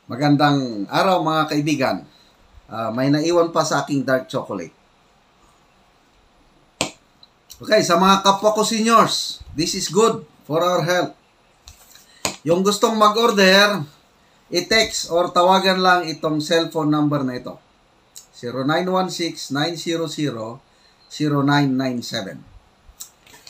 Magandang araw mga kaibigan. May naiwan pa sa aking dark chocolate. Okay, sa mga kapwa ko seniors, this is good for our health. Yung gustong mag-order, i-text or tawagan lang itong cellphone number na ito. 0916-900-0997.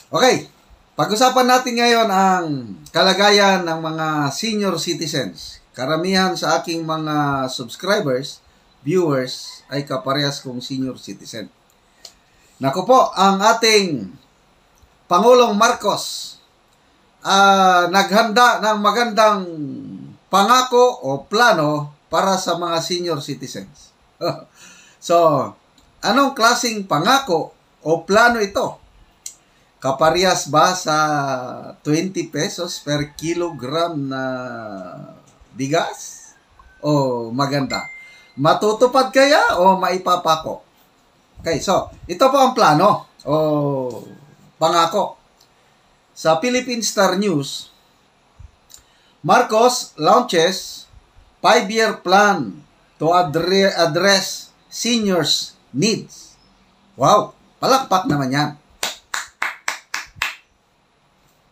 Okay, pag-usapan natin ngayon ang kalagayan ng mga senior citizens. Karamihan sa aking mga subscribers, viewers, ay kaparehas kong senior citizen. Naku po, ang ating Pangulong Marcos naghanda ng magandang pangako o plano para sa mga senior citizens. So, anong klaseng pangako o plano ito? Kaparehas ba sa 20 pesos per kilogram na bigas? O maganda? Matutupad kaya o maipapako? Okay, so, ito po ang plano o pangako. Sa Philippine Star News, Marcos launches 5-year plan to address seniors' needs. Wow, palakpak naman yan.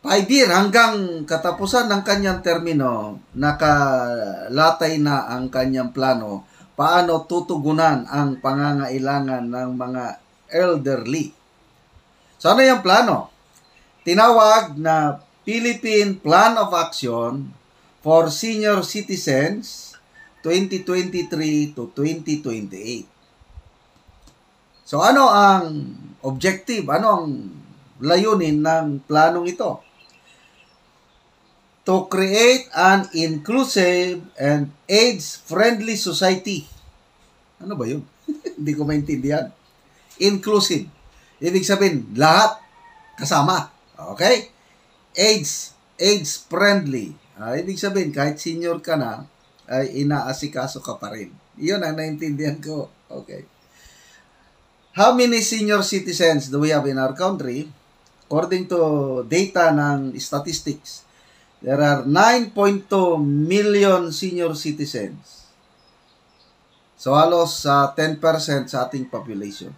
5-year hanggang katapusan ng kanyang termino, nakalatay na ang kanyang plano paano tutugunan ang pangangailangan ng mga elderly. So ano yung plano? Tinawag na Philippine Plan of Action for Senior Citizens 2023 to 2028. So ano ang objective? Ano ang layunin ng planong ito? To create an inclusive and AIDS-friendly society. Ano ba yun? Hindi ko maintindihan. Inclusive. Ibig sabihin, lahat kasama. Okay? AIDS-friendly. Ibig sabihin, kahit senior ka na, ay inaasikaso ka pa rin. Iyon ang naintindihan ko. Okay. How many senior citizens do we have in our country? According to data ng statistics, there are 9.2 million senior citizens. So, halos 10% sa ating population.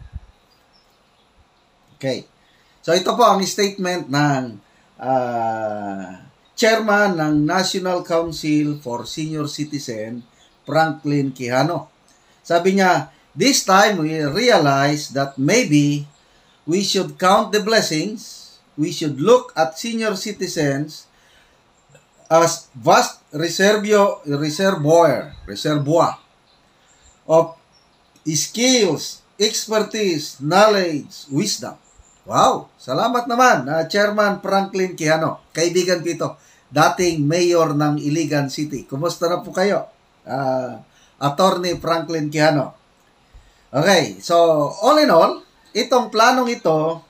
Okay. So, ito po ang statement ng chairman ng National Council for Senior Citizen, Franklin Quijano. Sabi niya, this time we realize that maybe we should count the blessings. We should look at senior citizens as vast reservoir of skills, expertise, knowledge, wisdom. Wow! Salamat naman, Chairman Franklin Quijano. Kaibigan ko ito, dating mayor ng Iligan City. Kumusta na po kayo? Attorney Franklin Quijano. Okay, so all in all, itong planong ito,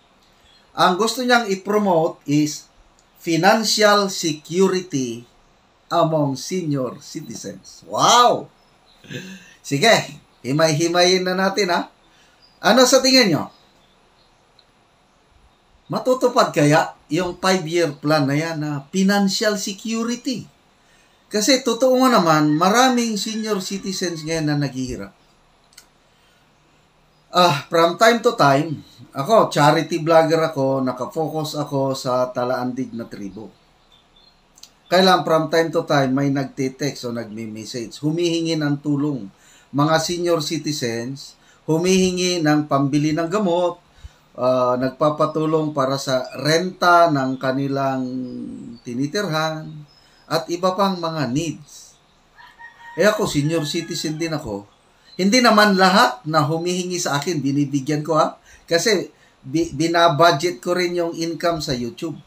ang gusto niyang i-promote is financial security among senior citizens. Wow! Sige, himay-himayin na natin ha. Ano sa tingin nyo? Matutupad kaya yung 5-year plan na yan na financial security? Kasi totoo nga naman, maraming senior citizens ngayon na naghihirap. From time to time, ako, charity vlogger ako, nakafocus ako sa Talaandig na tribo. Kailan from time to time may nagte-text o nagme-message, humihingi ng tulong. Mga senior citizens, humihingi ng pambili ng gamot, nagpapatulong para sa renta ng kanilang tinitirhan, at iba pang mga needs. Ako, senior citizen din ako. Hindi naman lahat na humihingi sa akin, binibigyan ko ha. Kasi binabudget ko rin yung income sa YouTube.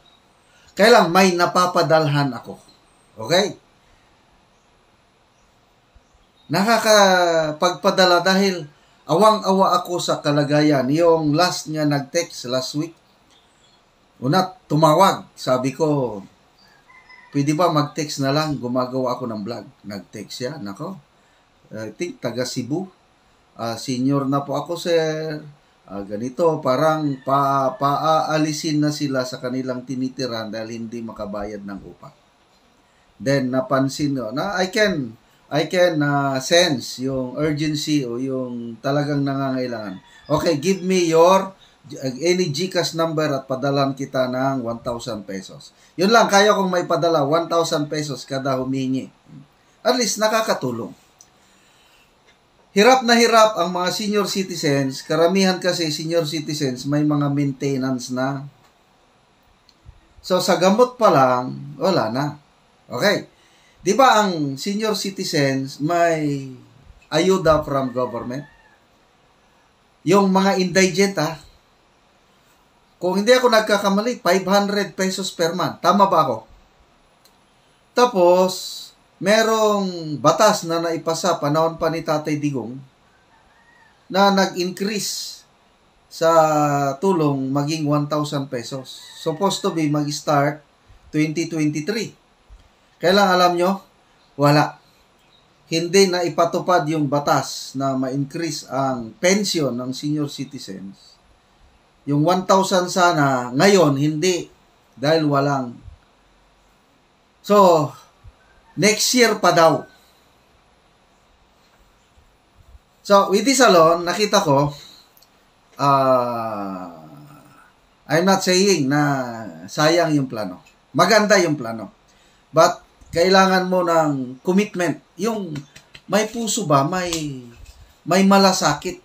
Kaya lang may napapadalhan ako. Okay? Nakakapagpadala dahil awang-awa ako sa kalagayan. Yung last niya nag-text last week. Una, tumawag. Sabi ko, pwede ba mag-text na lang? Gumagawa ako ng vlog. Nag-text siya. Nako. I think taga Cebu. Senior na po ako, sir. Ganito, parang paaalisin na sila sa kanilang tinitiran dahil hindi makabayad ng upa. Then, napansin ko na I can I can sense yung urgency o yung talagang nangangailangan. Okay, give me your any GCash number at padalan kita ng 1,000 pesos. Yun lang, kaya kong may padala 1,000 pesos kada humingi. At least nakakatulong. Hirap na hirap ang mga senior citizens. Karamihan kasi senior citizens may mga maintenance na. So sa gamot pa lang, wala na. Okay. Di ba ang senior citizens may ayuda from government? Yung mga indigent kung hindi ako nagkakamali, 500 pesos per month. Tama ba ako? Tapos, merong batas na naipasa panahon pa ni Tatay Digong na nag-increase sa tulong maging 1,000 pesos. Supposed to be mag-start 2023. Kailan alam nyo? Wala. Hindi na ipatupad yung batas na ma-increase ang pension ng senior citizens. Yung 1,000 sana, ngayon hindi. Dahil walang. So, next year pa daw. So, with this alone, nakita ko, I'm not saying na sayang yung plano. Maganda yung plano. But, kailangan mo ng commitment. Yung may puso ba, may malasakit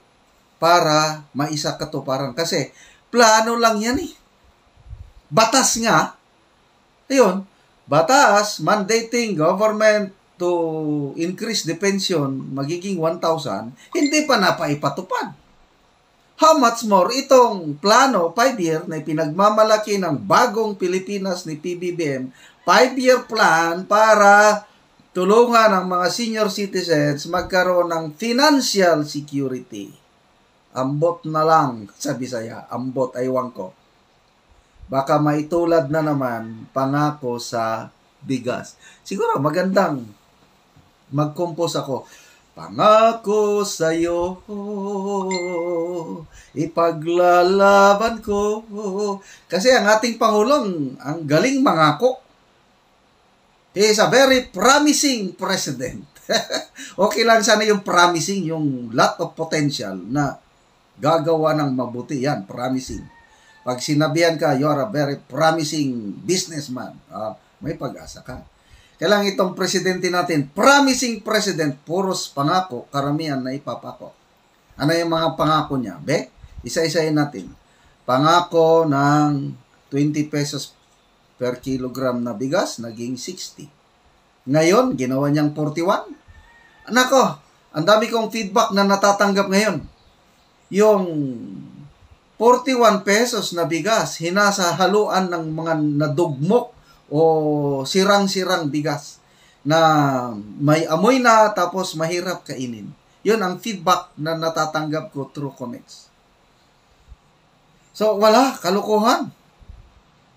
para maisakatuparan. Kasi, plano lang yan eh. Batas nga. Ayun, batas mandating government to increase the pension, magiging 1,000, hindi pa napaipatupad. How much more itong plano, 5-year, na pinagmamalaki ng bagong Pilipinas ni PBBM, 5-year plan para tulungan ang mga senior citizens magkaroon ng financial security. Ambot na lang sa Bisaya. Ambot, aywan ko. Baka maitulad na naman pangako sa bigas. Siguro magandang mag-compose ako. Pangako sa'yo, ipaglalaban ko. Kasi ang ating Pangulong, ang galing mangako. He is a very promising president. Okay lang sana yung promising, yung lot of potential na gagawa ng mabuti. Yan, promising. Pag sinabihan ka, you are a very promising businessman. May pag-asa ka. Kailangan itong presidente natin, promising president, puros pangako, karamihan na ipapako. Ano yung mga pangako niya? Isa-isayin natin. Pangako ng 20 pesos per kilogram na bigas, naging 60. Ngayon, ginawa niyang 41. Nako, ang dami kong feedback na natatanggap ngayon. Yung 41 pesos na bigas, hinasahaluan ng mga nadugmok o sirang-sirang bigas na may amoy na tapos mahirap kainin. Yun ang feedback na natatanggap ko through comments. So, wala, kalukuhan.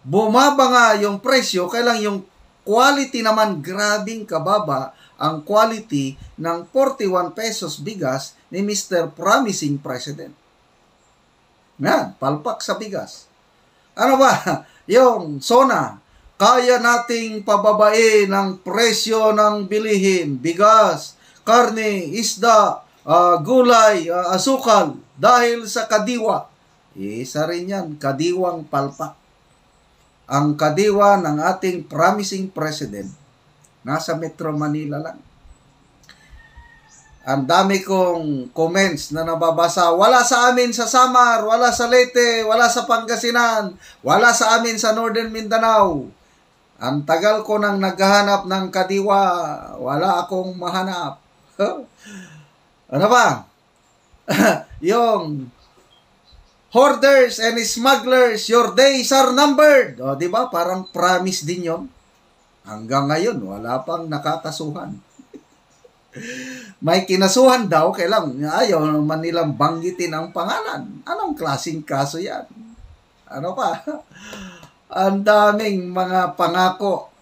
Bumaba nga yung presyo, kailang yung quality naman grabing kababa ang quality ng 41 pesos bigas ni Mr. Promising President. Yan, palpak sa bigas. Ano ba? Yung SONA, kaya nating pababain ang presyo ng bilihin, bigas, karne, isda, gulay, asukal, dahil sa kadiwa. Isa rin yan, kadiwang palpak. Ang kadiwa ng ating promising president, nasa Metro Manila lang. Ang dami kong comments na nababasa. Wala sa amin sa Samar, wala sa Leyte, wala sa Pangasinan, wala sa amin sa Northern Mindanao. Ang tagal ko nang naghahanap ng kadiwa, wala akong mahanap. Ano ba? Yung hoarders and smugglers, your days are numbered. O, di ba? Parang promise din yon. Hanggang ngayon, wala pang nakakasuhan. May kinasuhan daw, kailang ayaw naman nilang banggitin ang pangalan. Anong klaseng kaso yan? Ano pa? Ang daming mga pangako.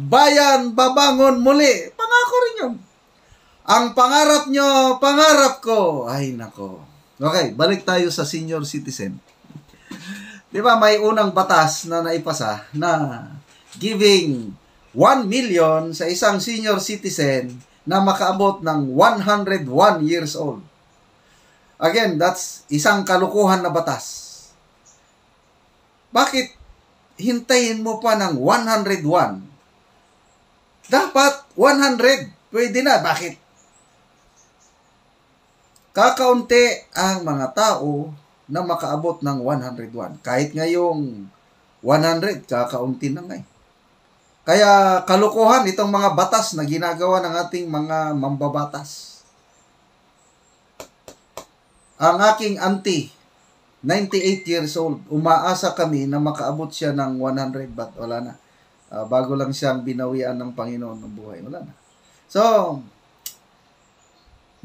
Bayan, babangon muli. Pangako rin yun. Ang pangarap nyo, pangarap ko. Ay, nako. Okay, balik tayo sa senior citizen. Di ba may unang batas na naipasa na giving 1 million sa isang senior citizen na makaabot ng 101 years old. Again, that's isang kalukuhan na batas. Bakit hintayin mo pa ng 101? Dapat 100. Pwede na. Bakit? Kakaunti ang mga tao na makaabot ng 101. Kahit ngayong 100, kakaunti na nga. Kaya kalukuhan itong mga batas na ginagawa ng ating mga mambabatas. Ang aking auntie, 98 years old, umaasa kami na makaabot siya ng 100, but wala na. Bago lang siyang binawian ng Panginoon ng buhay. Wala na. So,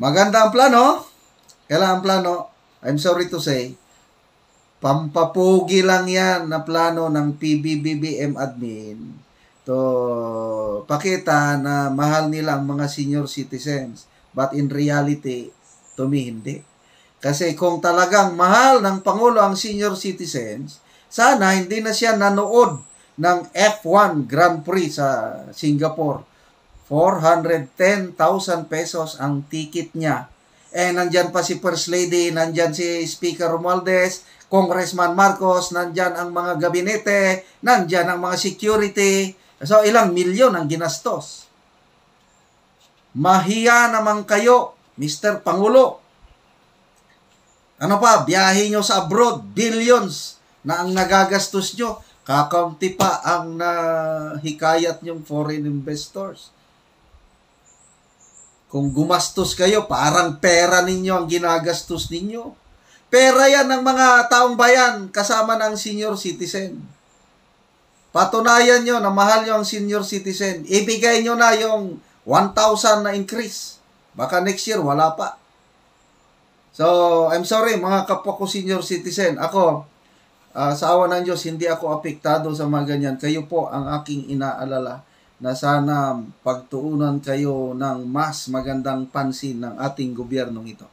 maganda ang plano. Kailangan ang plano, I'm sorry to say, pampapugi lang yan na plano ng PBBBM admin to pakita na mahal nila ang mga senior citizens. But in reality, to me, hindi. Kasi kung talagang mahal ng Pangulo ang senior citizens, sana hindi na siya nanood ng F1 Grand Prix sa Singapore. 410,000 pesos ang ticket niya. Nandyan pa si First Lady, nandyan si Speaker Romualdez, Congressman Marcos, nandyan ang mga gabinete, nandyan ang mga security. So, ilang milyon ang ginastos. Mahiya naman kayo, Mr. Pangulo. Ano pa, biyahe nyo sa abroad, billions na ang nagagastos nyo. Kakaunti pa ang nahikayat nyong foreign investors. Kung gumastos kayo, parang pera ninyo ang ginagastos ninyo. Pera yan ng mga taong bayan kasama ng senior citizen. Patunayan nyo na mahal nyo ang senior citizen. Ibigay nyo na yung 1,000 na increase. Baka next year, wala pa. So, I'm sorry mga kapwa ko senior citizen. Ako, sa awa ng Diyos, hindi ako apektado sa mga ganyan. Kayo po ang aking inaalala na sana pagtuunan kayo ng mas magandang pansin ng ating gobyernong ito.